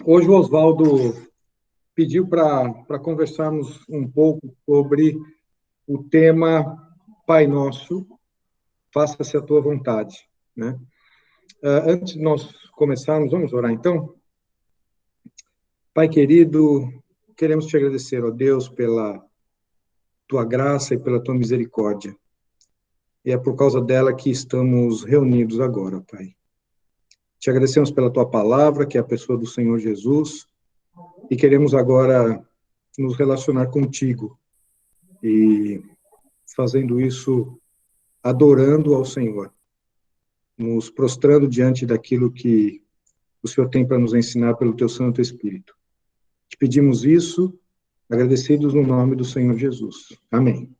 Hoje o Oswaldo pediu para conversarmos um pouco sobre o tema Pai Nosso, faça-se a tua vontade, né? Antes de nós começarmos, vamos orar então? Pai querido, queremos te agradecer, ó Deus, pela tua graça e pela tua misericórdia. E é por causa dela que estamos reunidos agora, Pai. Te agradecemos pela tua palavra, que é a pessoa do Senhor Jesus, e queremos agora nos relacionar contigo e fazendo isso adorando ao Senhor, nos prostrando diante daquilo que o Senhor tem para nos ensinar pelo teu Santo Espírito. Te pedimos isso, agradecidos no nome do Senhor Jesus. Amém.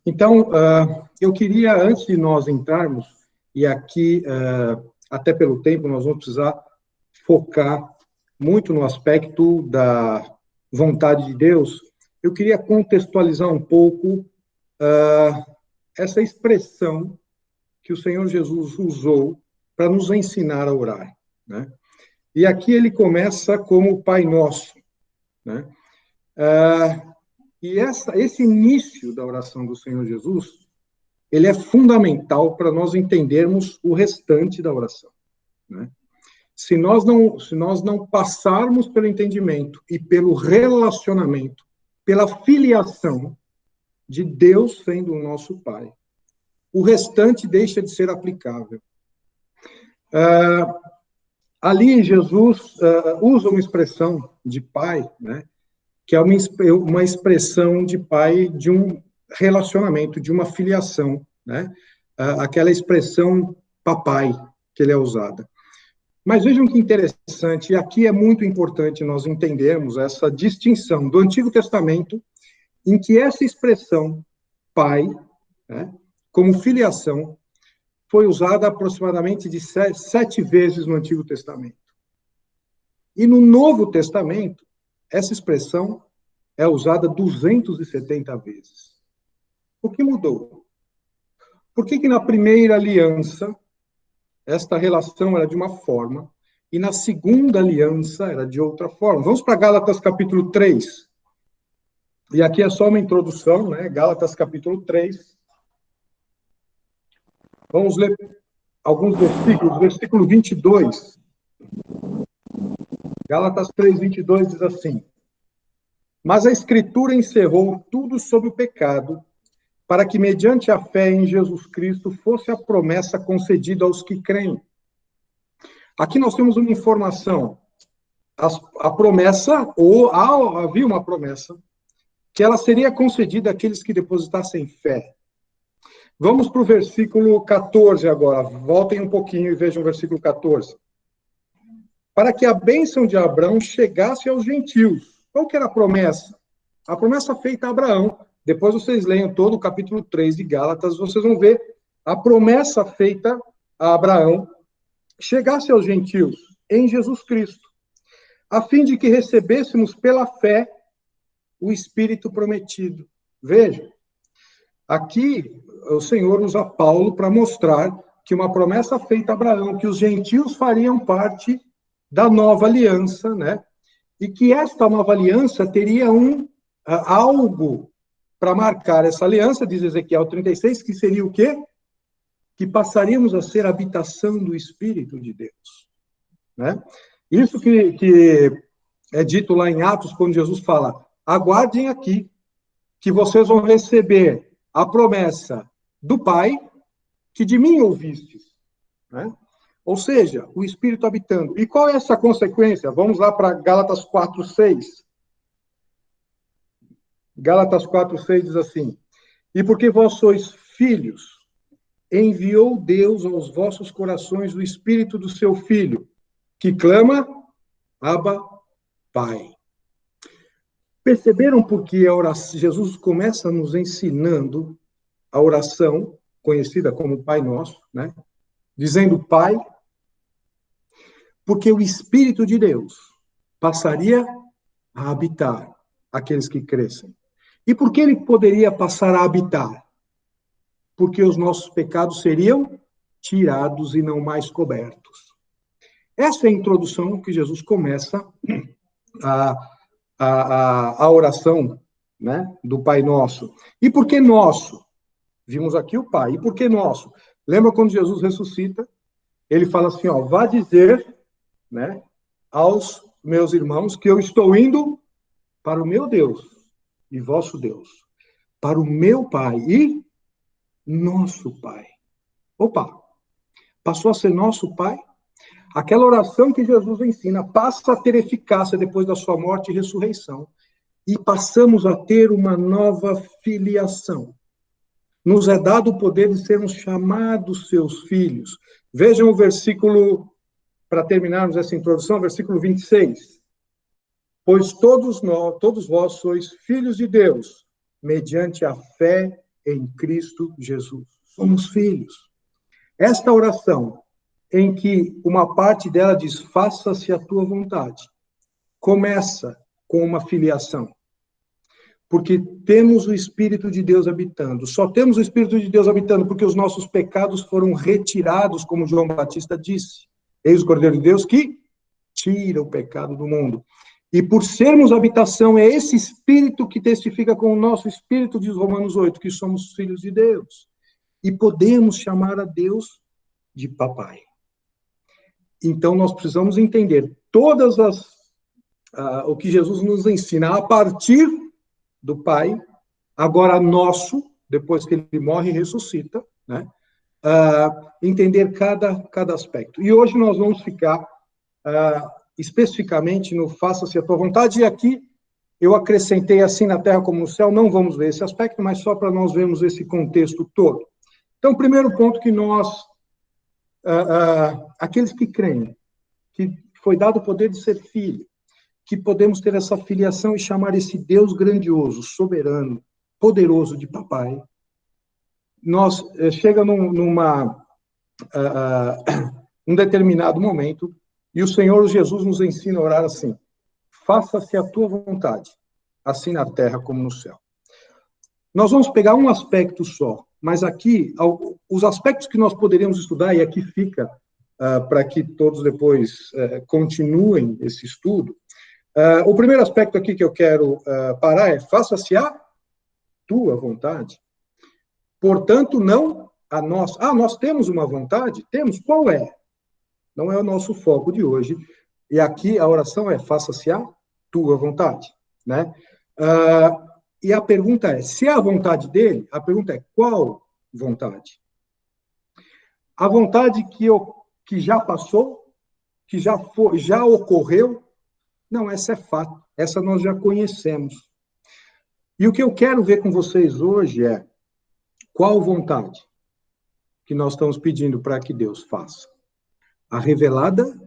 Então, eu queria, antes de nós entrarmos, e aqui, até pelo tempo, nós vamos precisar focar muito no aspecto da vontade de Deus, eu queria contextualizar um pouco essa expressão que o Senhor Jesus usou para nos ensinar a orar, né? E aqui ele começa como Pai Nosso, né? E esse início da oração do Senhor Jesus, ele é fundamental para nós entendermos o restante da oração, né? Se nós não passarmos pelo entendimento e pelo relacionamento, pela filiação de Deus sendo o nosso Pai, o restante deixa de ser aplicável. Ali Jesus usa uma expressão de Pai, né, que é uma expressão de Pai de um relacionamento, de uma filiação, né, aquela expressão papai que ele é usada. Mas vejam que interessante, e aqui é muito importante nós entendermos essa distinção do Antigo Testamento, em que essa expressão pai, né, como filiação, foi usada aproximadamente de 7 vezes no Antigo Testamento. E no Novo Testamento, essa expressão é usada 270 vezes. O que mudou? Por que na primeira aliança esta relação era de uma forma, e na segunda aliança era de outra forma? Vamos para Gálatas capítulo 3. E aqui é só uma introdução, né? Gálatas capítulo 3. Vamos ler alguns versículos. Versículo 22. Gálatas 3, 22 diz assim: Mas a Escritura encerrou tudo sobre o pecado, para que, mediante a fé em Jesus Cristo, fosse a promessa concedida aos que creem. Aqui nós temos uma informação. A promessa, havia uma promessa, que ela seria concedida àqueles que depositassem fé. Vamos para o versículo 14 agora. Voltem um pouquinho e vejam o versículo 14. Para que a bênção de Abraão chegasse aos gentios. Qual que era a promessa? A promessa feita a Abraão. Depois vocês leiam todo o capítulo 3 de Gálatas, vocês vão ver a promessa feita a Abraão chegasse aos gentios em Jesus Cristo, a fim de que recebêssemos pela fé o Espírito prometido. Veja, aqui o Senhor usa Paulo para mostrar que uma promessa feita a Abraão, que os gentios fariam parte da nova aliança, né? E que esta nova aliança teria algo para marcar essa aliança, diz Ezequiel 36, que seria o quê? Que passaríamos a ser habitação do Espírito de Deus, né? Isso que é dito lá em Atos, quando Jesus fala: aguardem aqui, que vocês vão receber a promessa do Pai, que de mim ouvistes, né? Ou seja, o Espírito habitando. E qual é essa consequência? Vamos lá para Gálatas 4:6. Gálatas 4:6 diz assim: E porque vós sois filhos, enviou Deus aos vossos corações o Espírito do seu Filho, que clama, Abba, Pai. Perceberam porque a oração, Jesus começa nos ensinando a oração, conhecida como Pai Nosso, né? Dizendo Pai, porque o Espírito de Deus passaria a habitar aqueles que crescem. E por que ele poderia passar a habitar? Porque os nossos pecados seriam tirados e não mais cobertos. Essa é a introdução que Jesus começa a oração, né, do Pai Nosso. E por que nosso? Vimos aqui o Pai. E por que nosso? Lembra quando Jesus ressuscita? Ele fala assim, ó, vá dizer, né, aos meus irmãos que eu estou indo para o meu Deus e vosso Deus, para o meu Pai e nosso Pai. Opa, passou a ser nosso Pai? Aquela oração que Jesus ensina passa a ter eficácia depois da sua morte e ressurreição. E passamos a ter uma nova filiação. Nos é dado o poder de sermos chamados seus filhos. Vejam o versículo, para terminarmos essa introdução, versículo 26. Pois todos vós sois filhos de Deus, mediante a fé em Cristo Jesus. Somos filhos. Esta oração, em que uma parte dela diz, faça-se a tua vontade, começa com uma filiação. Porque temos o Espírito de Deus habitando. Só temos o Espírito de Deus habitando porque os nossos pecados foram retirados, como João Batista disse. Eis o Cordeiro de Deus que tira o pecado do mundo. E por sermos habitação, é esse Espírito que testifica com o nosso Espírito, diz Romanos 8, que somos filhos de Deus. E podemos chamar a Deus de papai. Então, nós precisamos entender o que Jesus nos ensina a partir do Pai, agora nosso, depois que ele morre e ressuscita, né? Entender cada aspecto. E hoje nós vamos ficar especificamente no faça-se a tua vontade, e aqui eu acrescentei assim na terra como no céu, não vamos ver esse aspecto, mas só para nós vermos esse contexto todo. Então, o primeiro ponto que nós, aqueles que creem, que foi dado o poder de ser filho, que podemos ter essa filiação e chamar esse Deus grandioso, soberano, poderoso de papai, nós chega num determinado momento, e o Senhor Jesus nos ensina a orar assim, faça-se a tua vontade, assim na terra como no céu. Nós vamos pegar um aspecto só, mas aqui, os aspectos que nós poderíamos estudar, e aqui fica, para que todos depois continuem esse estudo, o primeiro aspecto aqui que eu quero parar é, faça-se a tua vontade. Portanto, não a nossa. Nós temos uma vontade? Temos. Qual é? Não é o nosso foco de hoje. E aqui a oração é, faça-se a tua vontade, né? E a pergunta é, se é a vontade dele, a pergunta é, qual vontade? A vontade que já passou, que já ocorreu? Não, essa é fato. Essa nós já conhecemos. E o que eu quero ver com vocês hoje é qual vontade que nós estamos pedindo para que Deus faça? A revelada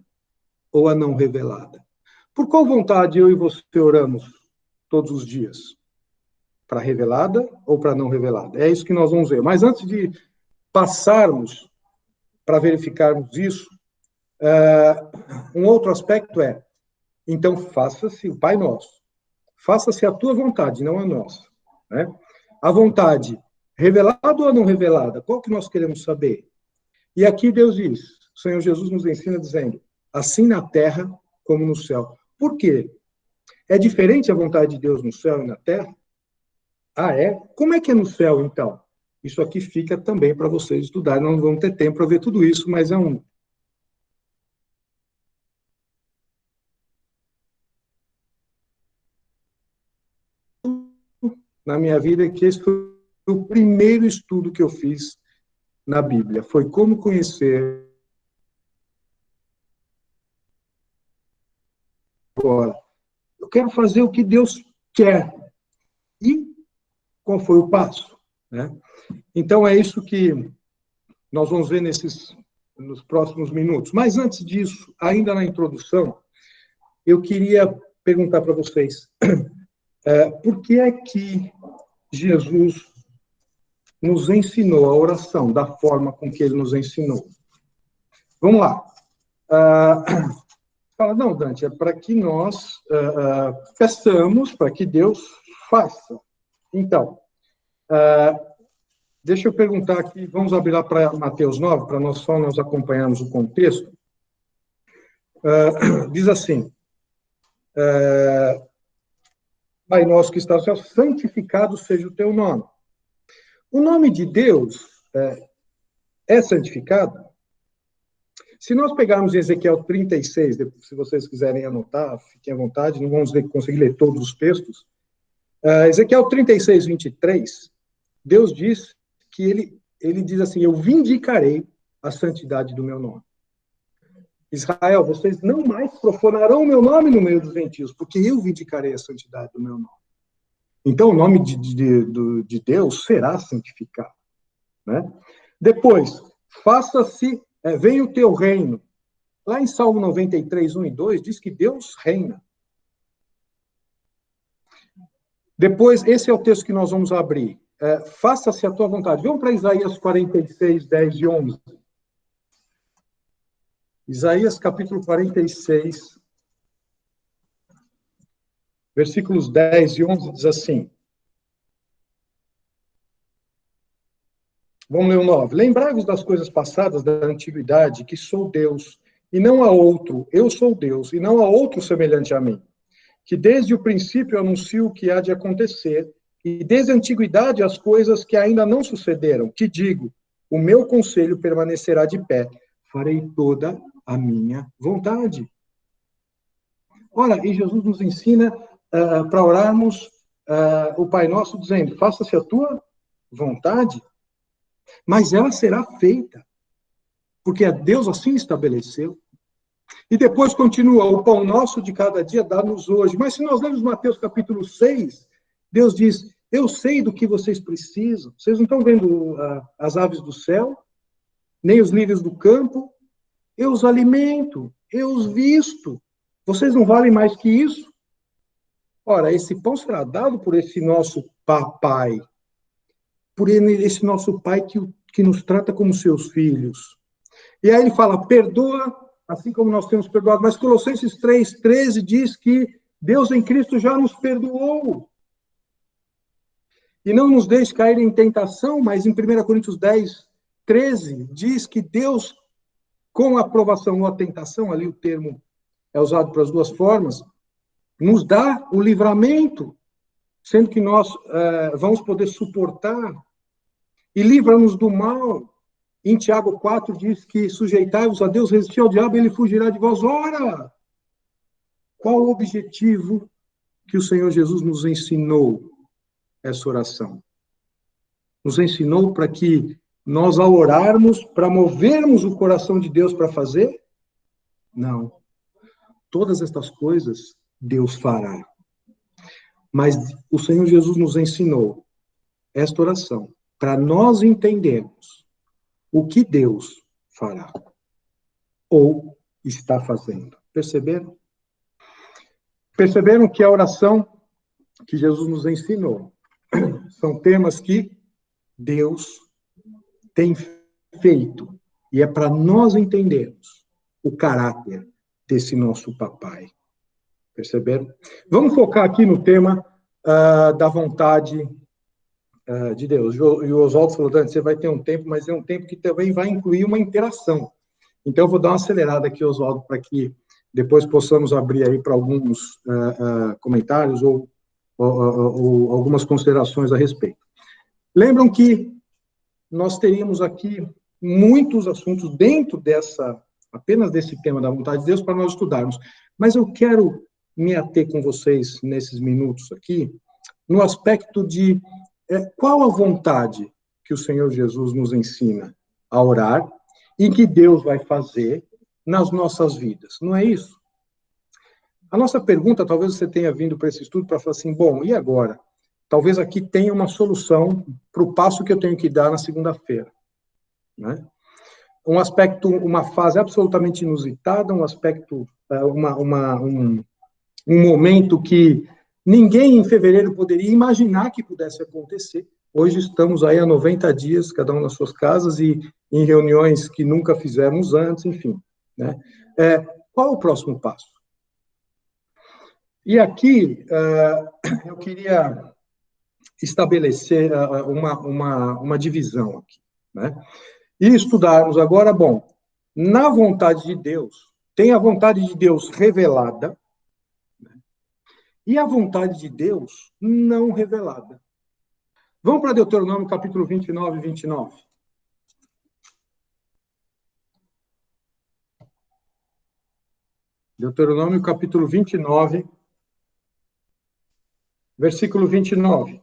ou a não revelada? Por qual vontade eu e você oramos todos os dias? Para revelada ou para não revelada? É isso que nós vamos ver. Mas antes de passarmos para verificarmos isso, um outro aspecto é, então faça-se, o Pai Nosso, faça-se a tua vontade, não a nossa, né? A vontade revelada ou não revelada? Qual que nós queremos saber? E aqui Deus diz, o Senhor Jesus nos ensina dizendo, assim na terra como no céu. Por quê? É diferente a vontade de Deus no céu e na terra? É? Como é que é no céu, então? Isso aqui fica também para vocês estudarem, não vamos ter tempo para ver tudo isso, mas é na minha vida que esse foi o primeiro estudo que eu fiz na Bíblia. Foi como conhecer agora. Eu quero fazer o que Deus quer. E qual foi o passo? Né? Então, é isso que nós vamos ver nos próximos minutos. Mas antes disso, ainda na introdução, eu queria perguntar para vocês, por que é que Jesus nos ensinou a oração da forma com que ele nos ensinou? Vamos lá. Fala, não, Dante, é para que nós peçamos para que Deus faça. Então, Deixa eu perguntar aqui, vamos abrir lá para Mateus 9, para nós acompanharmos o contexto. Diz assim, Pai nosso que está no céu, santificado seja o teu nome. O nome de Deus é santificado? Se nós pegarmos Ezequiel 36, se vocês quiserem anotar, fiquem à vontade, não vamos conseguir ler todos os textos. Ezequiel 36, 23, Deus diz que ele diz assim, eu vindicarei a santidade do meu nome. Israel, vocês não mais profanarão o meu nome no meio dos gentios, porque eu vindicarei a santidade do meu nome. Então, o nome de Deus será santificado. Né? Depois, faça-se, venha o teu reino. Lá em Salmo 93, 1 e 2, diz que Deus reina. Depois, esse é o texto que nós vamos abrir. Faça-se a tua vontade. Vamos para Isaías 46, 10 e 11. Isaías capítulo 46, versículos 10 e 11, diz assim. Vamos ler o 9. Lembrai-vos das coisas passadas da antiguidade, que sou Deus, e não há outro. Eu sou Deus, e não há outro semelhante a mim. Que desde o princípio anuncio o que há de acontecer, e desde a antiguidade as coisas que ainda não sucederam. Que digo, o meu conselho permanecerá de pé. Farei toda a minha vontade. Ora, e Jesus nos ensina para orarmos o Pai Nosso, dizendo, faça-se a tua vontade, mas ela será feita, porque Deus assim estabeleceu. E depois continua, o pão nosso de cada dia dá-nos hoje. Mas se nós lermos Mateus capítulo 6, Deus diz, eu sei do que vocês precisam. Vocês não estão vendo as aves do céu, nem os lírios do campo? Eu os alimento, eu os visto. Vocês não valem mais que isso? Ora, esse pão será dado por esse nosso papai, por esse nosso pai que nos trata como seus filhos. E aí ele fala, perdoa, assim como nós temos perdoado. Mas Colossenses 3:13 diz que Deus em Cristo já nos perdoou. E não nos deixe cair em tentação, mas em 1 Coríntios 10:13 diz que Deus, com a aprovação ou a tentação, ali o termo é usado para as duas formas, nos dá o livramento, sendo que nós vamos poder suportar, e livra-nos do mal. Em Tiago 4 diz que sujeitai-vos a Deus, resistir ao diabo, ele fugirá de vós. Ora, qual o objetivo que o Senhor Jesus nos ensinou essa oração? Nos ensinou para que nós, ao orarmos, para movermos o coração de Deus para fazer? Não. Todas estas coisas Deus fará. Mas o Senhor Jesus nos ensinou esta oração para nós entendermos o que Deus fará ou está fazendo. Perceberam? Perceberam que a oração que Jesus nos ensinou são temas que Deus tem feito e é para nós entendermos o caráter desse nosso papai. Perceberam? Vamos focar aqui no tema da vontade de Deus. E o Oswaldo falou, Dante, você vai ter um tempo, mas é um tempo que também vai incluir uma interação. Então, eu vou dar uma acelerada aqui, Oswaldo, para que depois possamos abrir aí para alguns comentários ou algumas considerações a respeito. Lembram que nós teríamos aqui muitos assuntos dentro apenas desse tema da vontade de Deus para nós estudarmos. Mas eu quero me ater com vocês nesses minutos aqui no aspecto de qual a vontade que o Senhor Jesus nos ensina a orar e que Deus vai fazer nas nossas vidas. Não é isso? A nossa pergunta, talvez você tenha vindo para esse estudo para falar assim, bom, e agora? Talvez aqui tenha uma solução para o passo que eu tenho que dar na segunda-feira. Né? Um aspecto, uma fase absolutamente inusitada, um aspecto, um momento que ninguém em fevereiro poderia imaginar que pudesse acontecer. Hoje estamos aí há 90 dias, cada um nas suas casas, e em reuniões que nunca fizemos antes, enfim. Né? Qual o próximo passo? E aqui, eu queria estabelecer uma divisão aqui, né? E estudarmos agora, bom, na vontade de Deus, tem a vontade de Deus revelada, né? E a vontade de Deus não revelada. Vamos para Deuteronômio capítulo 29 e 29. Deuteronômio capítulo 29, versículo 29.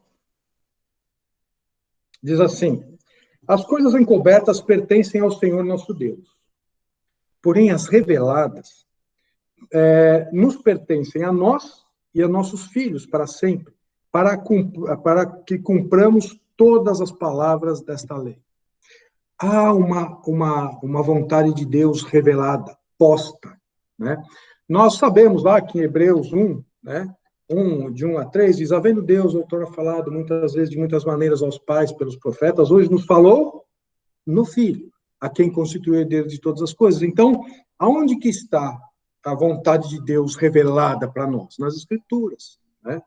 Diz assim: as coisas encobertas pertencem ao Senhor nosso Deus, porém as reveladas nos pertencem a nós e a nossos filhos para sempre, para que cumpramos todas as palavras desta lei. Há uma vontade de Deus revelada, posta, né? Nós sabemos lá que em Hebreus 1, né, de 1 a 3, diz: havendo Deus, outrora falado muitas vezes, de muitas maneiras aos pais pelos profetas, hoje nos falou no Filho, a quem constituiu herdeiro de todas as coisas. Então, aonde que está a vontade de Deus revelada para nós? Nas Escrituras, né?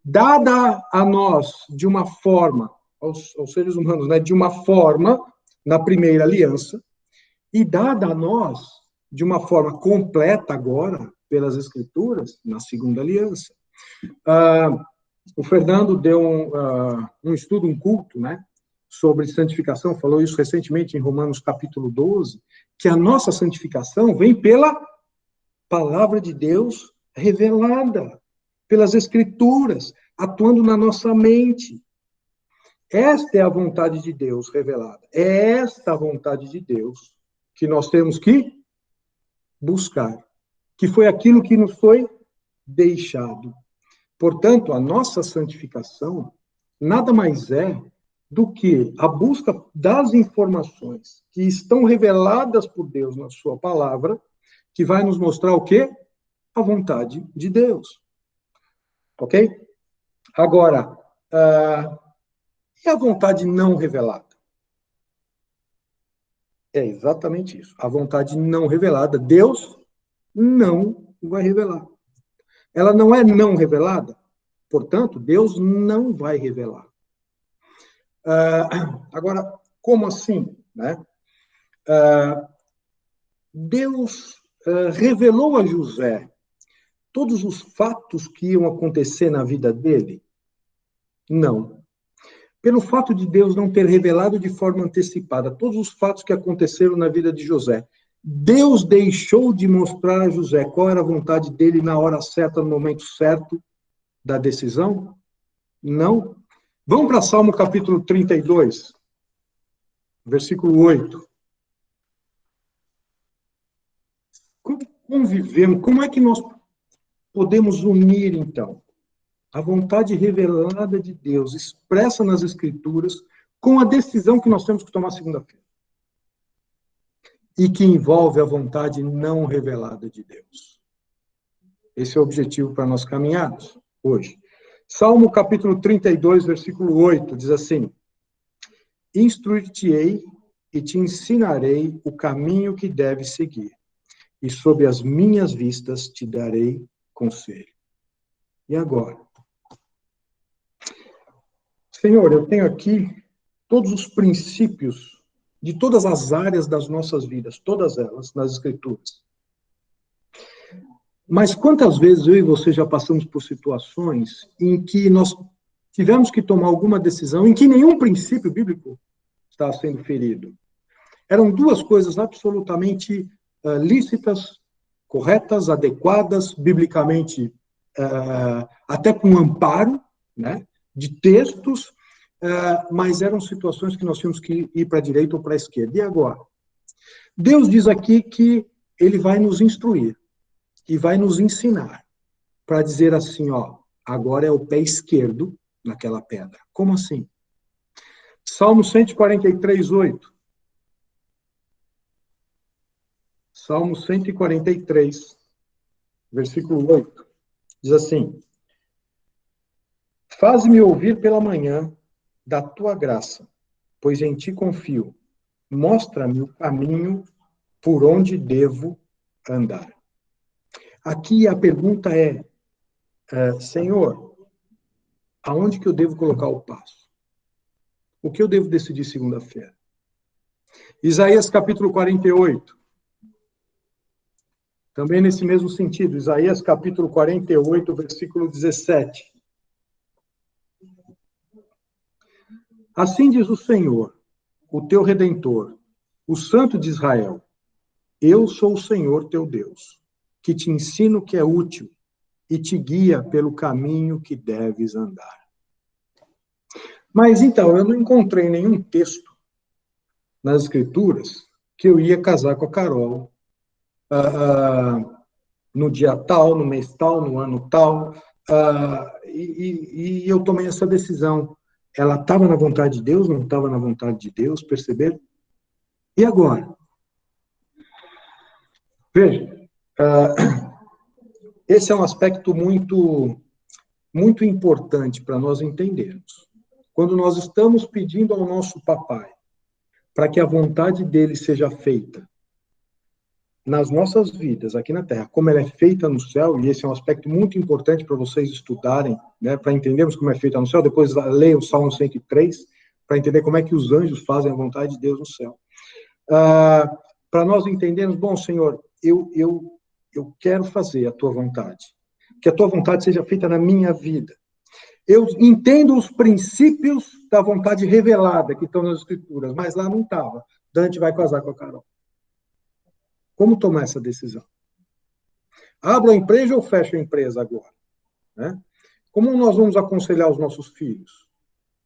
Dada a nós de uma forma, aos seres humanos, né, de uma forma na primeira aliança, e dada a nós de uma forma completa agora, pelas Escrituras, na segunda aliança. O Fernando deu um estudo, um culto, né, sobre santificação, falou isso recentemente em Romanos capítulo 12, que a nossa santificação vem pela palavra de Deus revelada, pelas Escrituras, atuando na nossa mente. Esta é a vontade de Deus revelada. É esta a vontade de Deus que nós temos que buscar, que foi aquilo que nos foi deixado. Portanto, a nossa santificação nada mais é do que a busca das informações que estão reveladas por Deus na sua palavra, que vai nos mostrar o quê? A vontade de Deus. Ok? Agora, e a vontade não revelada? É exatamente isso. A vontade não revelada, Deus não vai revelar. Ela não é não revelada, portanto, Deus não vai revelar. Agora, como assim, né? Deus revelou a José todos os fatos que iam acontecer na vida dele? Não. Pelo fato de Deus não ter revelado de forma antecipada todos os fatos que aconteceram na vida de José, Deus deixou de mostrar a José qual era a vontade dele na hora certa, no momento certo da decisão? Não. Vamos para Salmo capítulo 32, versículo 8. Como convivemos? Como é que nós podemos unir, então, a vontade revelada de Deus, expressa nas Escrituras, com a decisão que nós temos que tomar segunda-feira? E que envolve a vontade não revelada de Deus. Esse é o objetivo para nós caminharmos hoje. Salmo capítulo 32, versículo 8, diz assim: instruir-te-ei e te ensinarei o caminho que deves seguir, e sob as minhas vistas te darei conselho. E agora? Senhor, eu tenho aqui todos os princípios de todas as áreas das nossas vidas, todas elas, nas Escrituras. Mas quantas vezes eu e você já passamos por situações em que nós tivemos que tomar alguma decisão em que nenhum princípio bíblico estava sendo ferido? Eram duas coisas absolutamente lícitas, corretas, adequadas, biblicamente, até com amparo, né, de textos, mas eram situações que nós tínhamos que ir para a direita ou para a esquerda. E agora? Deus diz aqui que ele vai nos instruir e vai nos ensinar para dizer assim, ó, agora é o pé esquerdo naquela pedra. Como assim? Salmo 143, 8. Salmo 143, versículo 8. Diz assim: faz-me ouvir pela manhã da tua graça, pois em ti confio. Mostra-me o caminho por onde devo andar. Aqui a pergunta é, Senhor, Aonde que eu devo colocar o passo? O que eu devo decidir segunda-feira? Isaías capítulo 48. Também nesse mesmo sentido, Isaías capítulo 48, versículo 17. Assim diz o Senhor, o teu Redentor, o Santo de Israel: eu sou o Senhor teu Deus, que te ensino o que é útil e te guia pelo caminho que deves andar. Mas então, eu não encontrei nenhum texto nas Escrituras que eu ia casar com a Carol no dia tal, no mês tal, no ano tal, e eu tomei essa decisão. Ela estava na vontade de Deus, não estava na vontade de Deus, perceberam? E agora? Veja, esse é um aspecto muito importante para nós entendermos. Quando nós estamos pedindo ao nosso papai para que a vontade dele seja feita nas nossas vidas, aqui na Terra, como ela é feita no céu, e esse é um aspecto muito importante para vocês estudarem, né, para entendermos como é feita no céu, depois leiam o Salmo 103, para entender como é que os anjos fazem a vontade de Deus no céu. Para nós entendermos, bom, Senhor, eu quero fazer a tua vontade, que a tua vontade seja feita na minha vida. Eu entendo os princípios da vontade revelada que estão nas Escrituras, mas lá não estava. Dante vai casar com a Carol. Como tomar essa decisão? Abro a empresa ou fecho a empresa agora? Né? Como nós vamos aconselhar os nossos filhos?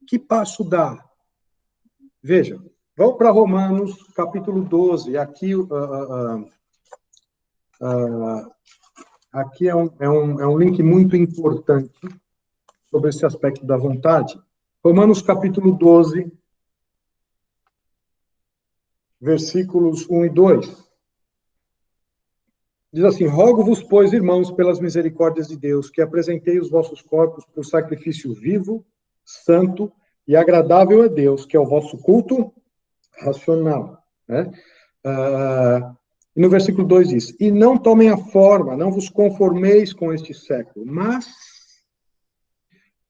Que passo dar? Veja, vamos para Romanos, capítulo 12. Aqui, aqui é um link muito importante sobre esse aspecto da vontade. Romanos, capítulo 12, versículos 1 e 2. Diz assim: rogo-vos, pois, irmãos, pelas misericórdias de Deus, que apresentei os vossos corpos por sacrifício vivo, santo e agradável a Deus, que é o vosso culto racional. Né? E no versículo 2 diz: e não tomem a forma, não vos conformeis com este século, mas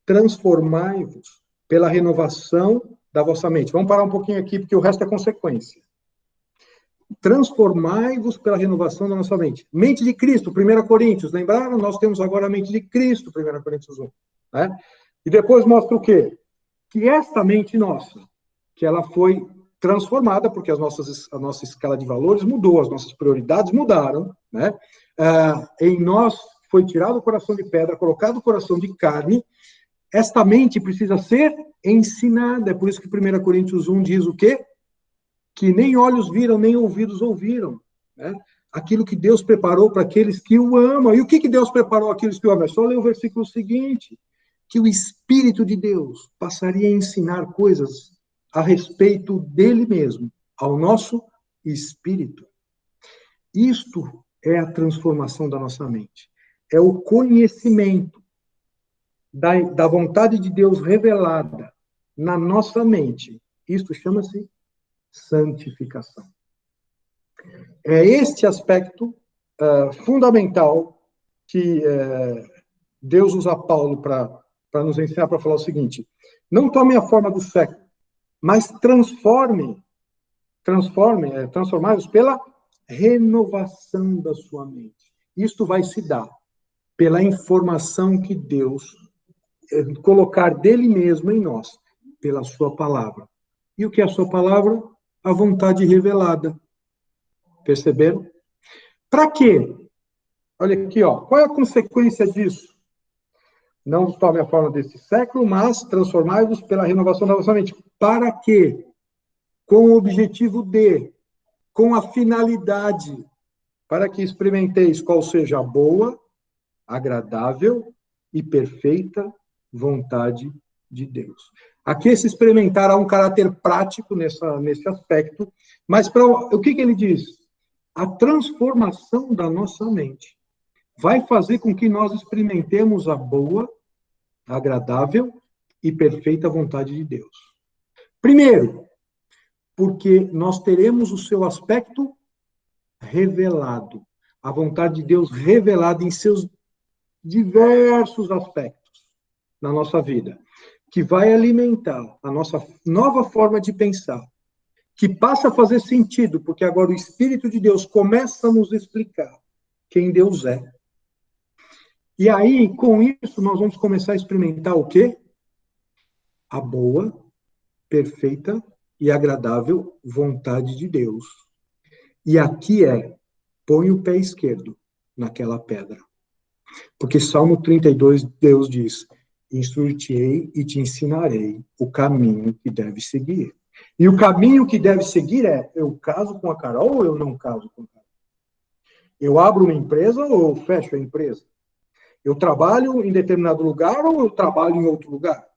transformai-vos pela renovação da vossa mente. Vamos parar um pouquinho aqui, porque o resto é consequência. Transformai-vos pela renovação da nossa mente. Mente de Cristo, 1 Coríntios, lembraram? Nós temos agora a mente de Cristo, 1 Coríntios 1. Né? E depois mostra o quê? Que esta mente nossa, que ela foi transformada, porque a nossa escala de valores mudou, as nossas prioridades mudaram, né? Em nós foi tirado o coração de pedra, colocado o coração de carne. Esta mente precisa ser ensinada, é por isso que 1 Coríntios 1 diz o quê? Que nem olhos viram, nem ouvidos ouviram. Né? Aquilo que Deus preparou para aqueles que o amam. E o que Deus preparou àqueles que o amam? É só ler o versículo seguinte, que o Espírito de Deus passaria a ensinar coisas a respeito dele mesmo, ao nosso espírito. Isto é a transformação da nossa mente. É o conhecimento da vontade de Deus revelada na nossa mente. Isto chama-se santificação. É este aspecto fundamental que Deus usa Paulo para nos ensinar, para falar o seguinte: não tome a forma do século, mas transformai-os pela renovação da sua mente. Isto vai se dar pela informação que Deus colocar dele mesmo em nós, pela sua palavra. E o que é a sua palavra? A vontade revelada. Perceberam? Para quê? Olha aqui, ó. Qual é a consequência disso? Não tome a forma desse século, mas transformai-vos pela renovação da vossa mente. Para quê? Com o objetivo de, com a finalidade, para que experimenteis qual seja a boa, agradável e perfeita vontade de Deus. Aqui esse experimentar há um caráter prático nesse aspecto, mas o que ele diz? A transformação da nossa mente vai fazer com que nós experimentemos a boa, agradável e perfeita vontade de Deus. Primeiro, porque nós teremos o seu aspecto revelado, a vontade de Deus revelada em seus diversos aspectos. na nossa vida, que vai alimentar a nossa nova forma de pensar, que passa a fazer sentido, porque agora o Espírito de Deus começa a nos explicar quem Deus é. E aí, com isso, nós vamos começar a experimentar o quê? A boa, perfeita e agradável vontade de Deus. E aqui põe o pé esquerdo naquela pedra. Porque Salmo 32, Deus diz, instruir-te-ei e te ensinarei o caminho que deve seguir. E o caminho que deve seguir eu caso com a Carol ou eu não caso com a Carol? Eu abro uma empresa ou eu fecho a empresa? Eu trabalho em determinado lugar ou eu trabalho em outro lugar?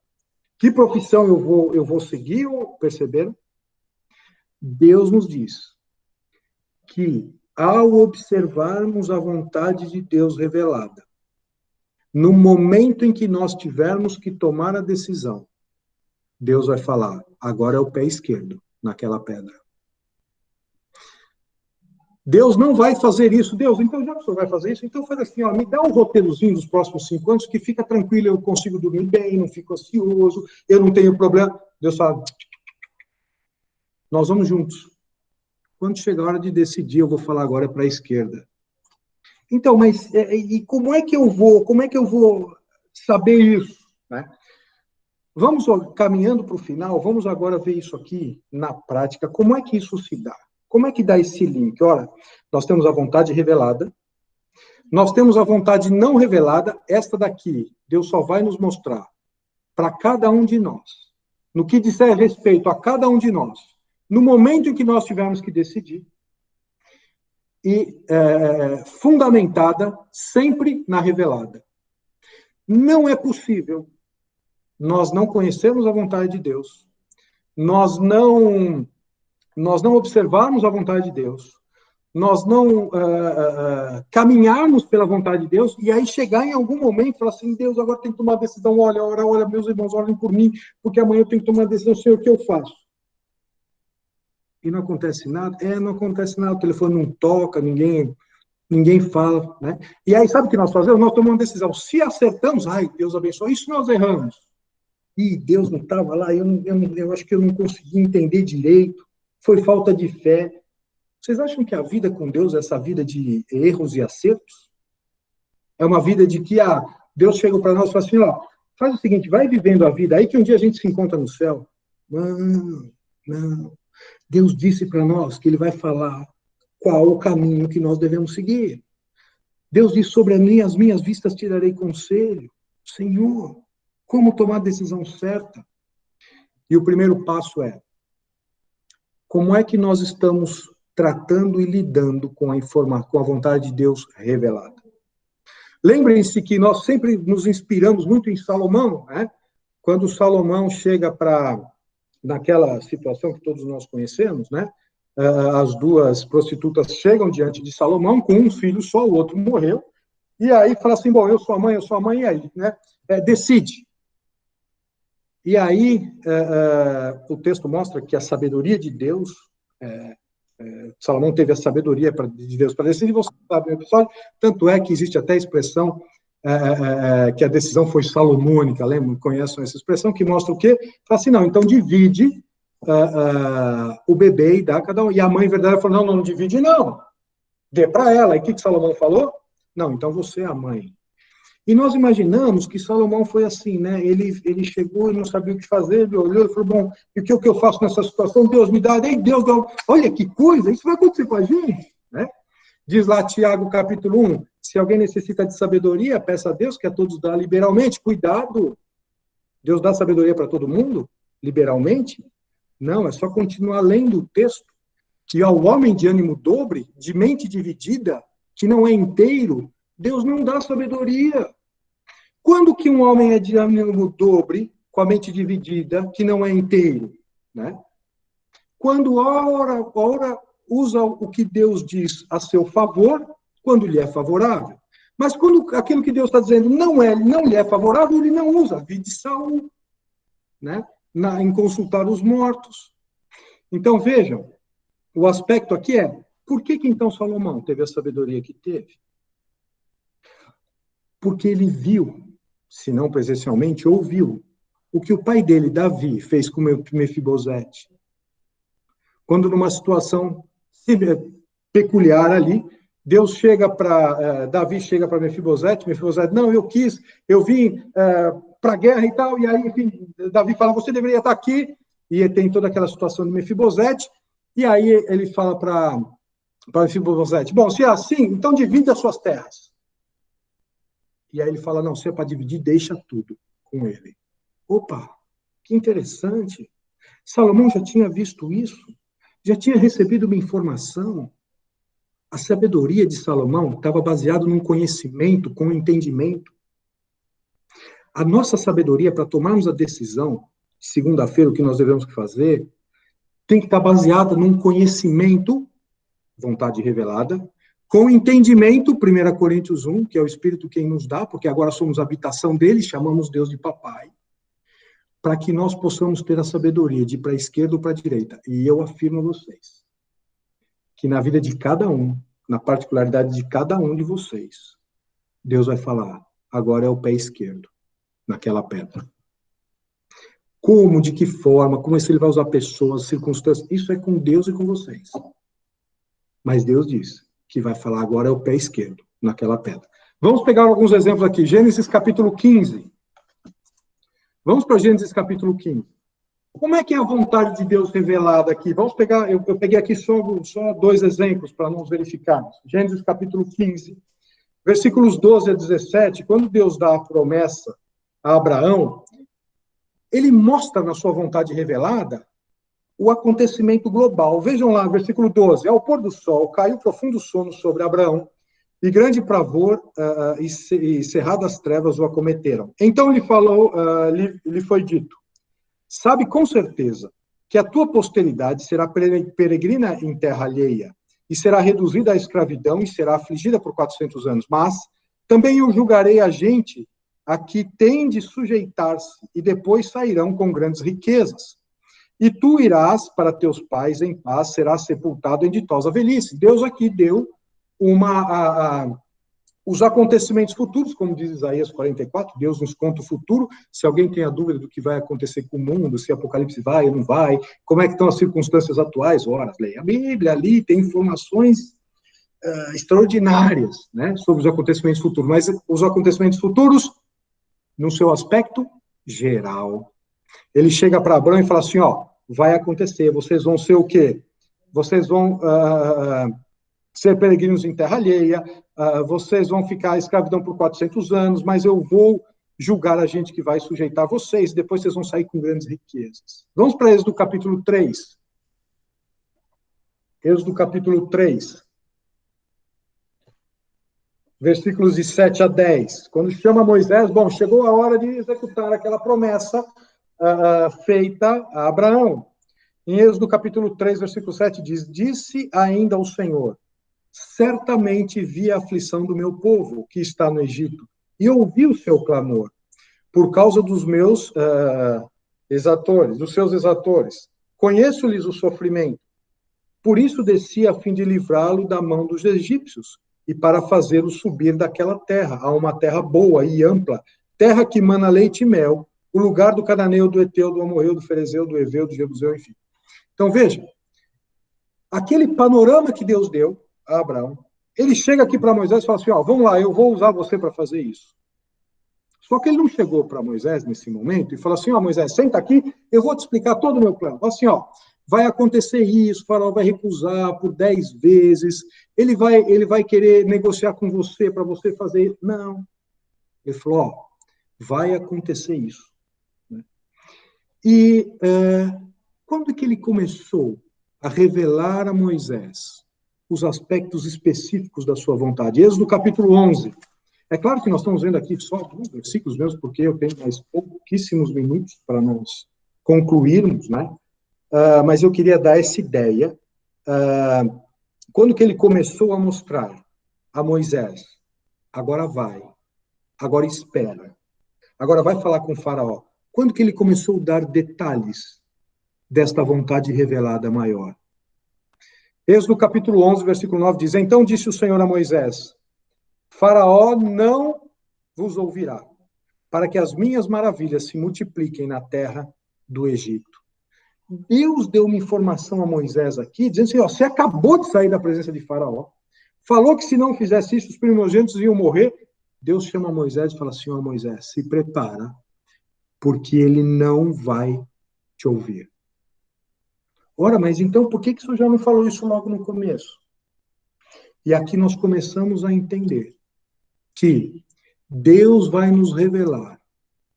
Que profissão eu vou seguir? Perceberam? Deus nos diz que, ao observarmos a vontade de Deus revelada, no momento em que nós tivermos que tomar a decisão, Deus vai falar, agora é o pé esquerdo naquela pedra. Deus não vai fazer isso. Deus, então já que o senhor vai fazer isso, então faz assim, ó, me dá um roteirozinho dos próximos 5 anos que fica tranquilo, eu consigo dormir bem, não fico ansioso, eu não tenho problema. Deus fala, nós vamos juntos. Quando chegar a hora de decidir, eu vou falar agora para a esquerda. Então, mas e como é que eu vou saber isso, né? Vamos caminhando para o final, vamos agora ver isso aqui na prática, como é que isso se dá? Como é que dá esse link? Ora, nós temos a vontade revelada, nós temos a vontade não revelada, esta daqui, Deus só vai nos mostrar para cada um de nós, no que disser respeito a cada um de nós, no momento em que nós tivermos que decidir, e fundamentada sempre na revelada. Não é possível nós não conhecermos a vontade de Deus, nós não observarmos a vontade de Deus, nós não caminharmos pela vontade de Deus, e aí chegar em algum momento e falar assim, Deus, agora tem que tomar uma decisão, olha, meus irmãos, olhem por mim, porque amanhã eu tenho que tomar uma decisão, Senhor, o que eu faço? E não acontece nada? Não acontece nada, o telefone não toca, ninguém fala, né? E aí, sabe o que nós fazemos? Nós tomamos uma decisão. Se acertamos, ai, Deus abençoe. E se nós erramos? E Deus não estava lá, eu acho que eu não consegui entender direito, foi falta de fé. Vocês acham que a vida com Deus é essa vida de erros e acertos? É uma vida de que Deus chega para nós e fala assim, ó, faz o seguinte, vai vivendo a vida, aí que um dia a gente se encontra no céu. Não. Deus disse para nós que ele vai falar qual o caminho que nós devemos seguir. Deus diz, sobre as minhas vistas tirarei conselho. Senhor, como tomar a decisão certa? E o primeiro passo como é que nós estamos tratando e lidando com a vontade de Deus revelada? Lembrem-se que nós sempre nos inspiramos muito em Salomão, né? Quando Salomão chega naquela situação que todos nós conhecemos, né? As duas prostitutas chegam diante de Salomão com um filho só, o outro morreu, e aí fala assim, bom, eu sou a mãe, e aí, né? Decide. E aí, o texto mostra que a sabedoria de Deus, Salomão teve a sabedoria de Deus para decidir, você sabe o episódio, tanto é que existe até a expressão que a decisão foi salomônica, lembram? Conhecem essa expressão, que mostra o quê? Fala assim, não, então divide o bebê e dá a cada um. E a mãe, em verdade, falou, não divide, não. Dê para ela. E o que Salomão falou? Não, então você é a mãe. E nós imaginamos que Salomão foi assim, né? Ele chegou e não sabia o que fazer, ele olhou e falou, bom, e o que eu faço nessa situação? Deus me dá, Deus dá. Olha que coisa, isso vai acontecer com a gente, né? Diz lá Tiago, capítulo 1, se alguém necessita de sabedoria, peça a Deus, que a todos dá liberalmente. Cuidado, Deus dá sabedoria para todo mundo, liberalmente? Não, é só continuar lendo o texto, que ao homem de ânimo dobre, de mente dividida, que não é inteiro, Deus não dá sabedoria. Quando que um homem é de ânimo dobre, com a mente dividida, que não é inteiro? Né? Quando ora usa o que Deus diz a seu favor, quando lhe é favorável. Mas quando aquilo que Deus está dizendo não lhe é favorável, ele não usa. Vide Saul, né? Em consultar os mortos. Então, vejam, o aspecto aqui por que então Salomão teve a sabedoria que teve? Porque ele viu se não presencialmente, ouviu o que o pai dele, Davi, fez com Mefibosete. Quando numa situação peculiar ali, Deus chega para Davi chega para Mefibosete, não, eu vim para a guerra e tal, e aí, enfim, Davi fala, você deveria estar aqui, e tem toda aquela situação de Mefibosete, e aí ele fala para Mefibosete, bom, se é assim, então divide as suas terras. E aí ele fala, não, se é para dividir, deixa tudo com ele. Opa, que interessante. Salomão já tinha visto isso, já tinha recebido uma informação. A sabedoria de Salomão estava baseada num conhecimento, com um entendimento. A nossa sabedoria para tomarmos a decisão, segunda-feira, o que nós devemos fazer, tem que estar baseada num conhecimento, vontade revelada, com entendimento, 1 Coríntios 1, que é o Espírito quem nos dá, porque agora somos habitação dele, chamamos Deus de papai, para que nós possamos ter a sabedoria de ir para a esquerda ou para a direita. E eu afirmo a vocês que na vida de cada um, na particularidade de cada um de vocês, Deus vai falar, agora é o pé esquerdo, naquela pedra. Como, de que forma, como é que ele vai usar pessoas, circunstâncias, isso é com Deus e com vocês. Mas Deus diz que vai falar, agora é o pé esquerdo, naquela pedra. Vamos pegar alguns exemplos aqui. Gênesis capítulo 15. Vamos para Gênesis capítulo 15. Como é que é a vontade de Deus revelada aqui? Vamos pegar, eu peguei aqui só 2 exemplos para nós verificarmos. Gênesis capítulo 15, versículos 12 a 17, quando Deus dá a promessa a Abraão, ele mostra na sua vontade revelada o acontecimento global. Vejam lá, versículo 12. Ao pôr do sol, caiu profundo sono sobre Abraão, e grande pavor e cerradas trevas o acometeram. Então lhe falou, lhe foi dito, sabe com certeza que a tua posteridade será peregrina em terra alheia, e será reduzida à escravidão, e será afligida por 400 anos. Mas também eu julgarei a gente a que tem de sujeitar-se, e depois sairão com grandes riquezas. E tu irás para teus pais em paz, serás sepultado em ditosa velhice. Deus aqui deu os acontecimentos futuros, como diz Isaías 44, Deus nos conta o futuro. Se alguém tem a dúvida do que vai acontecer com o mundo, se Apocalipse vai ou não vai, como é que estão as circunstâncias atuais, ora, leia a Bíblia, ali tem informações extraordinárias, né, sobre os acontecimentos futuros, mas os acontecimentos futuros, no seu aspecto geral. Ele chega para Abraão e fala assim, ó, vai acontecer, vocês vão ser o quê? Vocês vão ser peregrinos em terra alheia, vocês vão ficar escravidão por 400 anos, mas eu vou julgar a gente que vai sujeitar vocês, depois vocês vão sair com grandes riquezas. Vamos para Êxodo capítulo 3. Êxodo capítulo 3. Versículos de 7 a 10. Quando chama Moisés, bom, chegou a hora de executar aquela promessa feita a Abraão. Em Êxodo capítulo 3, versículo 7 diz, disse ainda o Senhor, certamente vi a aflição do meu povo, que está no Egito, e ouvi o seu clamor, por causa dos meus exatores, dos seus exatores. Conheço-lhes o sofrimento. Por isso desci a fim de livrá-lo da mão dos egípcios, e para fazê-lo subir daquela terra, a uma terra boa e ampla, terra que mana leite e mel, o lugar do cananeu, do Eteu, do Amorreu, do Ferezeu, do Eveu, do Jebuseu, enfim. Então, veja, aquele panorama que Deus deu a Abraão, ele chega aqui para Moisés e fala assim, ó, vamos lá, eu vou usar você para fazer isso. Só que ele não chegou para Moisés nesse momento e falou assim, ó, Moisés, senta aqui, eu vou te explicar todo o meu plano. Fala assim, ó, vai acontecer isso, o faraó vai recusar por 10 vezes, ele vai querer negociar com você para você fazer. Não. Ele falou, ó, vai acontecer isso. E quando que ele começou a revelar a Moisés os aspectos específicos da sua vontade? Êxodo capítulo 11. É claro que nós estamos vendo aqui só alguns versículos mesmo, porque eu tenho mais pouquíssimos minutos para nós concluirmos, né? Mas eu queria dar essa ideia. Quando que ele começou a mostrar a Moisés, agora vai, agora espera, agora vai falar com o faraó. Quando que ele começou a dar detalhes desta vontade revelada maior? Êxodo capítulo 11, versículo 9 diz, então disse o Senhor a Moisés, faraó não vos ouvirá, para que as minhas maravilhas se multipliquem na terra do Egito. Deus deu uma informação a Moisés aqui, dizendo assim, ó, você acabou de sair da presença de Faraó, falou que se não fizesse isso, os primogênitos iam morrer. Deus chama Moisés e fala assim, ó, Moisés, se prepara, porque ele não vai te ouvir. Ora, mas então por que o senhor já não falou isso logo no começo? E aqui nós começamos a entender que Deus vai nos revelar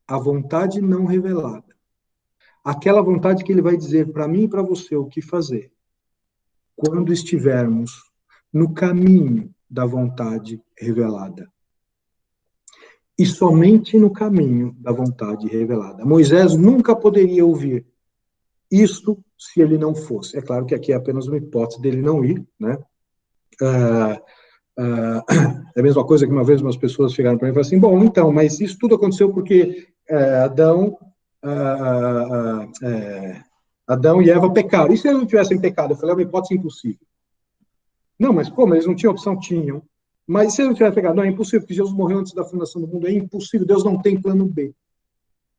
a vontade não revelada. Aquela vontade que ele vai dizer para mim e para você o que fazer, quando estivermos no caminho da vontade revelada. E somente no caminho da vontade revelada. Moisés nunca poderia ouvir isto se ele não fosse. É claro que aqui é apenas uma hipótese dele não ir, né? É a mesma coisa que uma vez umas pessoas chegaram para mim e falaram assim, bom, então, mas isso tudo aconteceu porque Adão e Eva pecaram. E se eles não tivessem pecado? Eu falei, é uma hipótese impossível. Não, mas como? Eles não tinham opção? Tinham. Mas se eles não tivessem pecado? Não, é impossível, porque Jesus morreu antes da fundação do mundo. É impossível, Deus não tem plano B.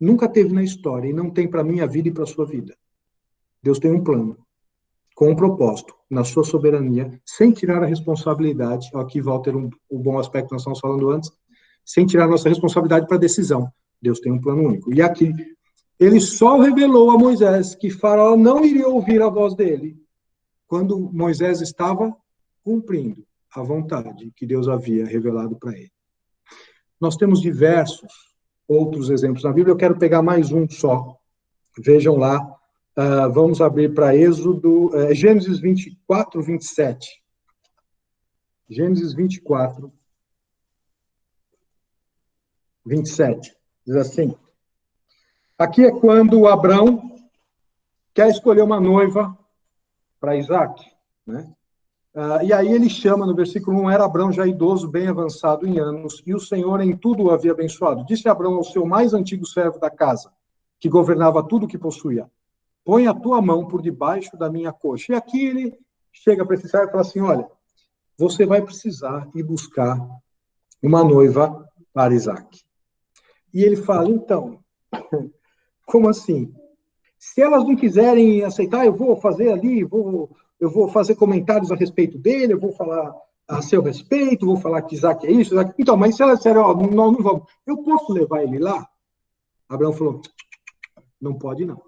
Nunca teve na história, e não tem para a minha vida e para a sua vida. Deus tem um plano, com um propósito, na sua soberania, sem tirar a responsabilidade, aqui, Walter, o bom aspecto que nós estamos falando antes, sem tirar a nossa responsabilidade para a decisão. Deus tem um plano único. E aqui, ele só revelou a Moisés que Faraó não iria ouvir a voz dele quando Moisés estava cumprindo a vontade que Deus havia revelado para ele. Nós temos diversos outros exemplos na Bíblia, eu quero pegar mais um só. Vejam lá, vamos abrir para Êxodo, Gênesis 24, 27. Gênesis 24, 27. Diz assim, aqui é quando Abrão quer escolher uma noiva para Isaac, né? E aí ele chama, no versículo 1, era Abrão já idoso, bem avançado em anos, e o Senhor em tudo o havia abençoado. Disse Abrão ao seu mais antigo servo da casa, que governava tudo o que possuía, põe a tua mão por debaixo da minha coxa. E aqui ele chega para esse servo e fala assim, olha, você vai precisar ir buscar uma noiva para Isaac. E ele fala, então, como assim? Se elas não quiserem aceitar, eu vou fazer ali, eu vou fazer comentários a respeito dele, eu vou falar a seu respeito, vou falar que Isaac é isso, Isaac... Então, mas se elas disserem, ó, nós não vamos, eu posso levar ele lá? Abraão falou, não pode não.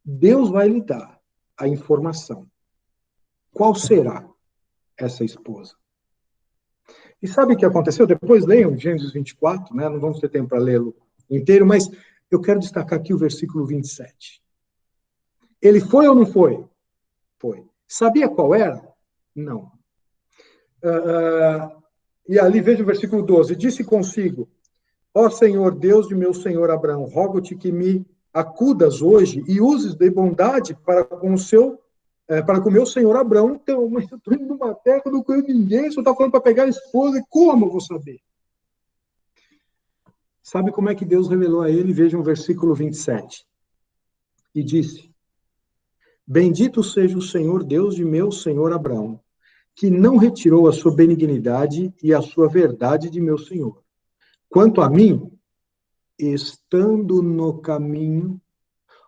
Deus vai lhe dar a informação. Qual será essa esposa? E sabe o que aconteceu? Depois leiam Gênesis 24, né? Não vamos ter tempo para lê-lo inteiro, mas eu quero destacar aqui o versículo 27. Ele foi ou não foi? Foi. Sabia qual era? Não. E ali veja o versículo 12. Disse consigo, ó Senhor, Deus de meu senhor Abraão, rogo-te que me acudas hoje e uses de bondade para com o meu senhor Abraão. Então, mas eu estou indo numa terra, eu não conheço ninguém, só está falando para pegar a esposa, e como eu vou saber? Sabe como é que Deus revelou a ele? Vejam o versículo 27. E disse, bendito seja o Senhor Deus de meu senhor Abraão, que não retirou a sua benignidade e a sua verdade de meu senhor. Quanto a mim, estando no caminho,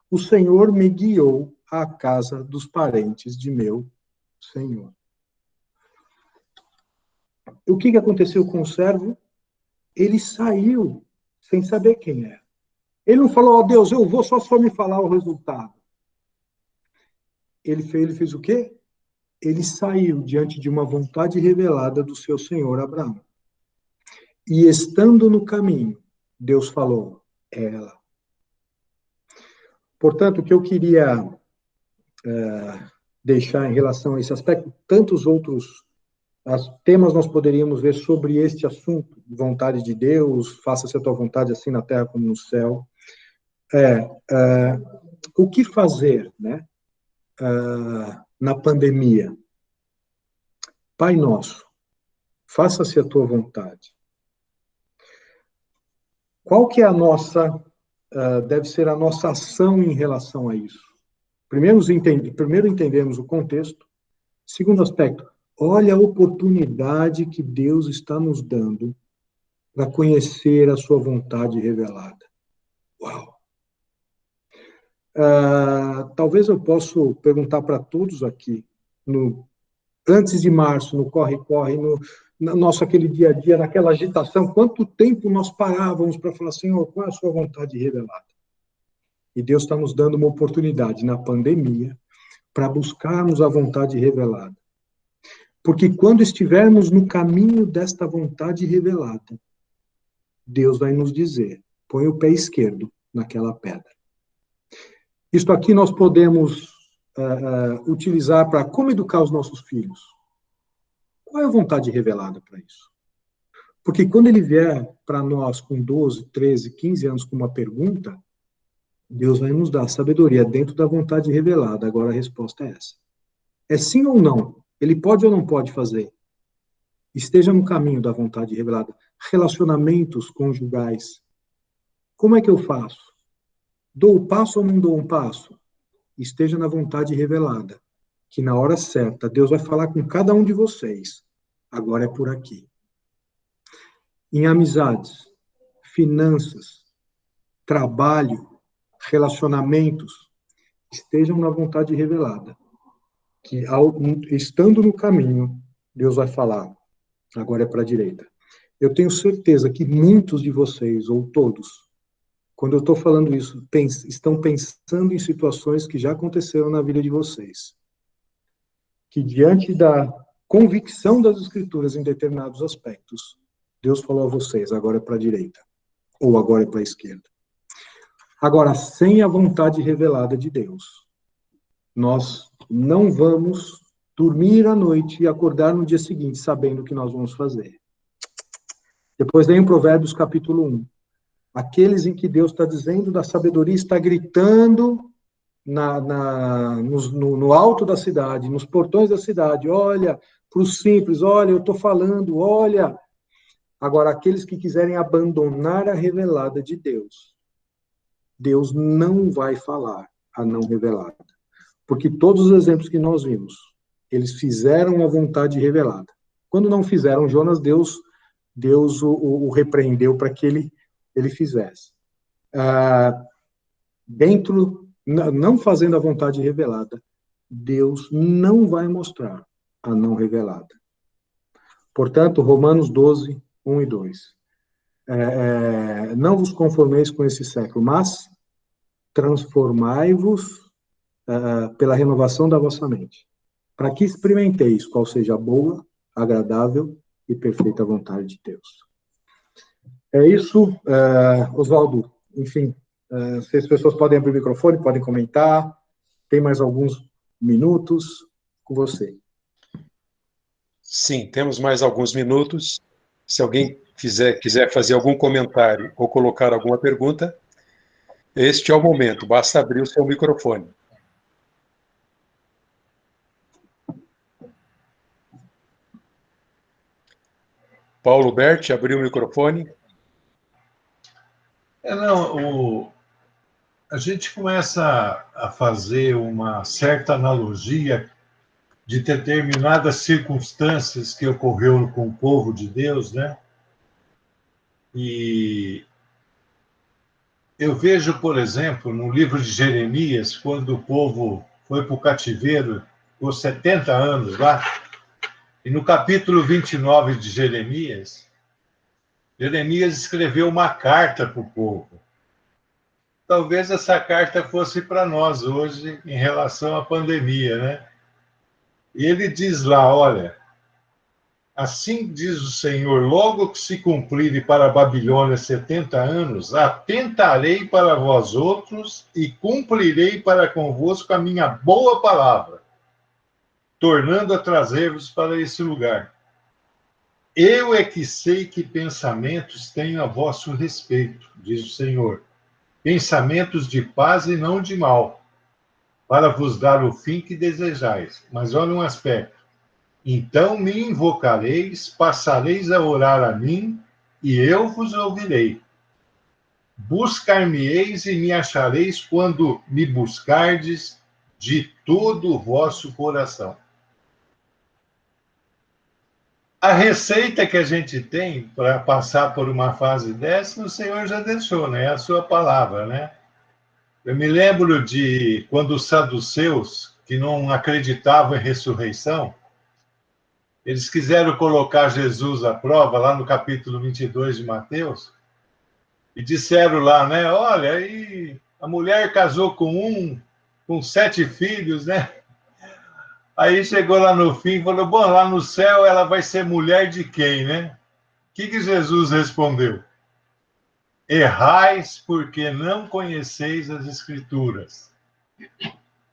o Senhor me guiou à casa dos parentes de meu senhor. O que aconteceu com o servo? Ele saiu sem saber quem era. Ele não falou, ó Deus, eu vou só me falar o resultado. Ele fez o quê? Ele saiu diante de uma vontade revelada do seu senhor Abraão. E estando no caminho, Deus falou, é ela. Portanto, o que eu queria deixar em relação a esse aspecto, tantos outros temas nós poderíamos ver sobre este assunto, vontade de Deus, faça-se a tua vontade assim na terra como no céu. O que fazer, né, na pandemia? Pai nosso, faça-se a tua vontade. Qual que é a nossa, deve ser a nossa ação em relação a isso? Primeiro entendemos o contexto. Segundo aspecto, olha a oportunidade que Deus está nos dando para conhecer a sua vontade revelada. Uau! Talvez eu possa perguntar para todos aqui, antes de março, no corre-corre, no nosso aquele dia a dia, naquela agitação, quanto tempo nós parávamos para falar, Senhor, qual é a sua vontade revelada? E Deus está nos dando uma oportunidade na pandemia para buscarmos a vontade revelada. Porque quando estivermos no caminho desta vontade revelada, Deus vai nos dizer, põe o pé esquerdo naquela pedra. Isto aqui nós podemos utilizar para como educar os nossos filhos. Qual é a vontade revelada para isso? Porque quando ele vier para nós com 12, 13, 15 anos com uma pergunta, Deus vai nos dar sabedoria dentro da vontade revelada. Agora a resposta é essa. É sim ou não? Ele pode ou não pode fazer? Esteja no caminho da vontade revelada. Relacionamentos conjugais. Como é que eu faço? Dou o passo ou não dou um passo? Esteja na vontade revelada. Que na hora certa, Deus vai falar com cada um de vocês. Agora é por aqui. Em amizades, finanças, trabalho, relacionamentos, estejam na vontade revelada. Que, estando no caminho, Deus vai falar, agora é para a direita. Eu tenho certeza que muitos de vocês, ou todos, quando eu estou falando isso, estão pensando em situações que já aconteceram na vida de vocês. Que diante da convicção das Escrituras em determinados aspectos, Deus falou a vocês, agora é para a direita, ou agora é para a esquerda. Agora, sem a vontade revelada de Deus, nós não vamos dormir à noite e acordar no dia seguinte sabendo o que nós vamos fazer. Depois vem o Provérbios capítulo 1. Aqueles em que Deus está dizendo da sabedoria, está gritando no alto da cidade, nos portões da cidade, olha, para os simples, olha, eu estou falando, olha. Agora, aqueles que quiserem abandonar a revelada de Deus, Deus não vai falar a não revelada. Porque todos os exemplos que nós vimos, eles fizeram a vontade revelada. Quando não fizeram, Jonas, Deus o repreendeu para que ele fizesse. Não fazendo a vontade revelada, Deus não vai mostrar a não revelada. Portanto, Romanos 12, 1 e 2. Não vos conformeis com esse século, mas transformai-vos pela renovação da vossa mente, para que experimenteis qual seja a boa, agradável e perfeita vontade de Deus. É isso, Oswaldo. Enfim, se as pessoas podem abrir o microfone, podem comentar. Tem mais alguns minutos com você. Sim, temos mais alguns minutos. Se alguém quiser fazer algum comentário ou colocar alguma pergunta, este é o momento. Basta abrir o seu microfone. Paulo Berti, abriu o microfone. A gente começa a fazer uma certa analogia de determinadas circunstâncias que ocorreu com o povo de Deus, né? E eu vejo, por exemplo, no livro de Jeremias, quando o povo foi para o cativeiro, por 70 anos lá, e no capítulo 29 de Jeremias escreveu uma carta para o povo. Talvez essa carta fosse para nós hoje em relação à pandemia, né? E ele diz lá, olha, assim diz o Senhor, logo que se cumprirem para a Babilônia 70 anos, atentarei para vós outros e cumprirei para convosco a minha boa palavra, tornando a trazer-vos para esse lugar. Eu é que sei que pensamentos tenho a vosso respeito, diz o Senhor, pensamentos de paz e não de mal, para vos dar o fim que desejais. Mas olha um aspecto. Então me invocareis, passareis a orar a mim, e eu vos ouvirei. Buscar-me-eis e me achareis quando me buscardes de todo o vosso coração. A receita que a gente tem para passar por uma fase dessa, o Senhor já deixou, né? É a sua palavra, né? Eu me lembro de quando os saduceus, que não acreditavam em ressurreição, eles quiseram colocar Jesus à prova, lá no capítulo 22 de Mateus, e disseram lá, né? Olha, aí a mulher casou com 7 filhos, né? Aí chegou lá no fim e falou, bom, lá no céu ela vai ser mulher de quem, né? O que Jesus respondeu? Errais porque não conheceis as Escrituras.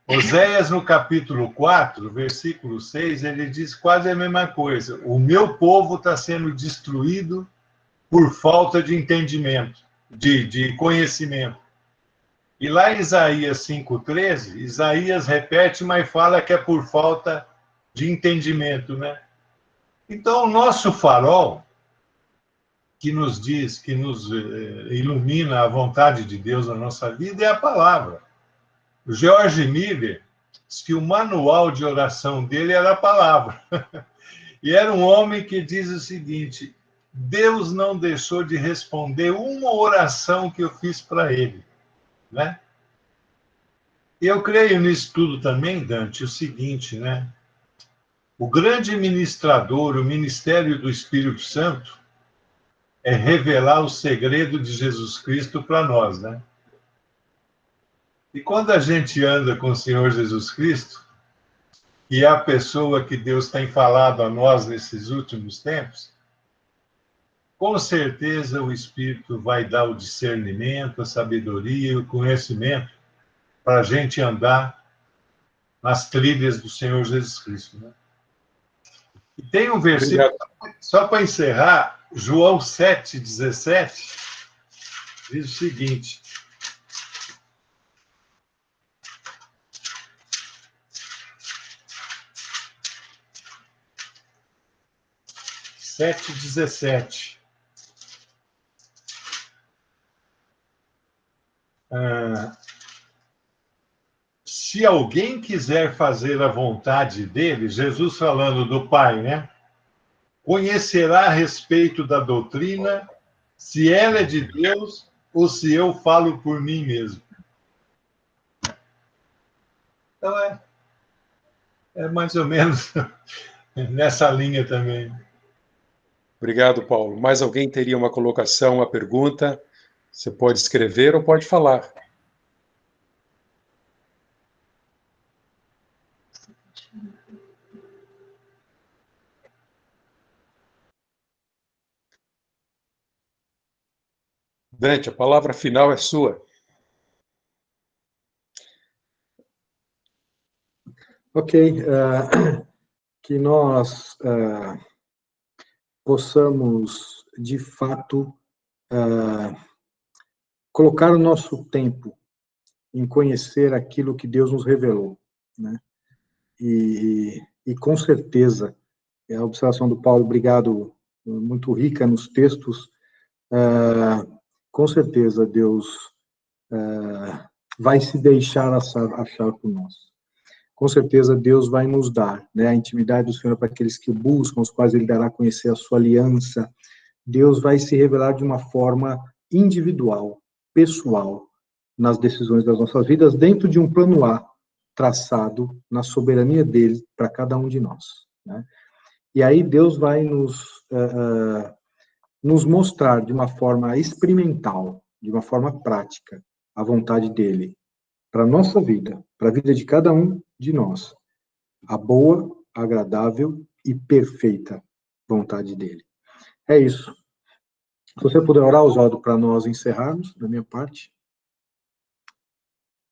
Oséias, no capítulo 4, versículo 6, ele diz quase a mesma coisa. O meu povo está sendo destruído por falta de entendimento, de conhecimento. E lá em Isaías 5,13, Isaías repete, mas fala que é por falta de entendimento, né? Então, o nosso farol, que nos diz, que nos ilumina a vontade de Deus na nossa vida, é a palavra. O George Miller diz que o manual de oração dele era a palavra. E era um homem que diz o seguinte, Deus não deixou de responder uma oração que eu fiz para ele, né? E eu creio nisso tudo também, Dante, o seguinte, né? O grande ministrador, o ministério do Espírito Santo, é revelar o segredo de Jesus Cristo para nós, né? E quando a gente anda com o Senhor Jesus Cristo, e é a pessoa que Deus tem falado a nós nesses últimos tempos, com certeza o Espírito vai dar o discernimento, a sabedoria e o conhecimento para a gente andar nas trilhas do Senhor Jesus Cristo, né? E tem um versículo, obrigado, só para encerrar, João 7,17, diz o seguinte, 7,17. Se alguém quiser fazer a vontade dele, Jesus falando do Pai, né? Conhecerá a respeito da doutrina, se ela é de Deus ou se eu falo por mim mesmo. Então, é mais ou menos nessa linha também. Obrigado, Paulo. Mais alguém teria uma colocação, uma pergunta? Você pode escrever ou pode falar. Dante, a palavra final é sua. Ok. Que nós possamos, de fato, colocar o nosso tempo em conhecer aquilo que Deus nos revelou, né? E com certeza, a observação do Paulo, obrigado, muito rica nos textos, com certeza Deus vai se deixar achar por nós. Com certeza Deus vai nos dar, né, a intimidade do Senhor para aqueles que buscam, os quais Ele dará a conhecer a sua aliança. Deus vai se revelar de uma forma individual, pessoal, nas decisões das nossas vidas, dentro de um plano A, traçado na soberania dele para cada um de nós, né? E aí Deus vai nos mostrar de uma forma experimental, de uma forma prática, a vontade dele para a nossa vida, para a vida de cada um de nós, a boa, agradável e perfeita vontade dele. É isso. Se você puder orar, Oswaldo, para nós encerrarmos, da minha parte.